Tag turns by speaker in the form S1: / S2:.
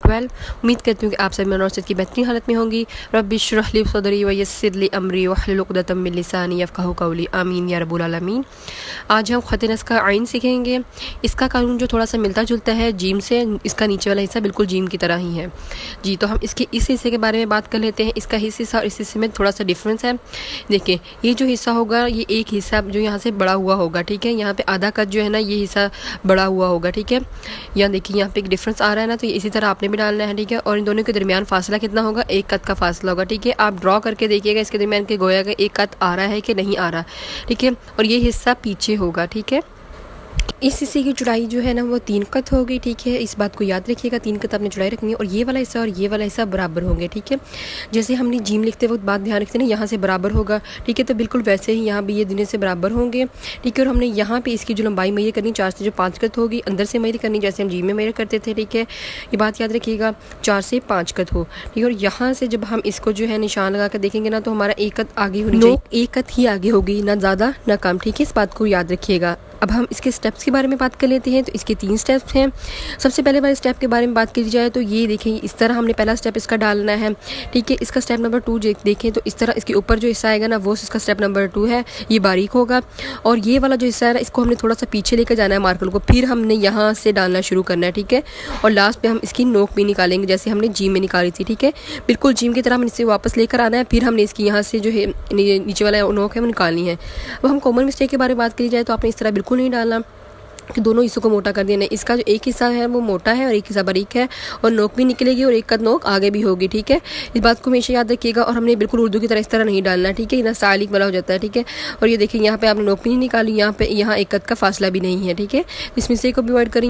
S1: 12। उम्मीद करती हूँ कि आप सभी मनोरत की बेहतरीन हालत में होंगी। रब्बि इश्रह ली सदरी व यस्सिर ली अमरी वहलुल उक़दतम मिन लिसानी यफ़क़हू क़ौली आमीन या रब्बुल आलमीन। आज हम ख़त नस्ख़ का आइन सीखेंगे। इसका कानून जो थोड़ा सा मिलता जुलता है जीम से, इसका नीचे वाला हिस्सा बिल्कुल जीम की तरह ही है जी। तो हम इसके इस हिस्से के बारे में बात कर लेते हैं। इसका हिस्सा और इस हिस्से में थोड़ा सा डिफरेंस है। देखिए, ये जो हिस्सा होगा ये एक हिस्सा जो यहाँ से बड़ा हुआ होगा, ठीक है। यहाँ पे आधा कट जो है ना, ये हिस्सा बड़ा हुआ होगा, ठीक है। यहाँ देखिए, यहाँ पे एक डिफरेंस आ रहा है ना, तो इसी तरह आपने भी डालना है, ठीक है। और इन दोनों के दरमियान फासला कितना होगा? एक कत का फासला होगा, ठीक है। आप ड्रॉ करके देखिएगा इसके दरमियान के गोया का एक कत आ रहा है कि नहीं आ रहा, ठीक है। और ये हिस्सा पीछे होगा, ठीक है। इस हिस्से की चौड़ाई जो है ना वो 3 कत होगी, ठीक है। इस बात को याद रखिएगा, 3 कत आपने चौड़ाई रखनी है और ये वाला हिस्सा और ये वाला हिस्सा बराबर होंगे, ठीक है। जैसे हमने जीम लिखते वक्त बात ध्यान रखते हैं ना, यहाँ से बराबर होगा, ठीक है। तो बिल्कुल वैसे ही यहाँ भी ये दोनों से बराबर होंगे, ठीक है। और हमने यहाँ पे इसकी जो लंबाई मैयर करनी 4 से जो 5 कत होगी, अंदर से मैयर करनी जैसे हम जीम में मैयर करते थे, ठीक है। ये बात याद रखिएगा, 4 से 5 कत हो, ठीक है। और यहाँ से जब हम इसको जो है निशान लगा कर देखेंगे ना, तो हमारा एक कत आगे होनी चाहिए, एक कत ही आगे होगी, ना ज़्यादा ना कम, ठीक है। इस बात को याद रखिएगा। अब हम इसके स्टेप्स के बारे में बात कर लेते हैं। तो इसके 3 स्टेप्स हैं। सबसे पहले वाले स्टेप के बारे में बात की जाए तो ये देखें, इस तरह हमने पहला स्टेप इसका डालना है, ठीक है। इसका स्टेप नंबर 2 देखें तो इस तरह इसके ऊपर जो हिस्सा आएगा ना, वो इसका स्टेप नंबर 2 है, ये बारीक होगा। और ये वाला जो हिस्सा है ना, इसको हमने थोड़ा सा पीछे लेकर जाना है मार्कर को, फिर हमने यहाँ से डालना शुरू करना है, ठीक है। और लास्ट पे हम इसकी नोक भी निकालेंगे जैसे हमने जीम में निकाली थी, ठीक है। बिल्कुल जीम की तरह हमने इसे वापस लेकर आना है, फिर हमने इसकी यहाँ से जो है नीचे वाला नोक है वो निकालनी है। अब हम कॉमन मिस्टेक के बारे में बात की जाए तो आपने इस तरह बिल्कुल नहीं डालना कि दोनों हिस्सों को मोटा कर देना है। इसका जो एक हिस्सा है वो मोटा है और एक हिस्सा बारीक है, और नोक भी निकलेगी और एक का नोक आगे भी होगी, ठीक है। इस बात को हमेशा याद रखिएगा। और हमने बिल्कुल उर्दू की तरह इस तरह नहीं डालना, ठीक है, ना स्टाइलिंग वाला हो जाता है, ठीक है। और ये देखिए, यहाँ पे आपने नोक भी नहीं निकाली, यहाँ पे एक कद का फासला भी नहीं है, ठीक है। इस मिस्टेक को भी अवॉइड करें।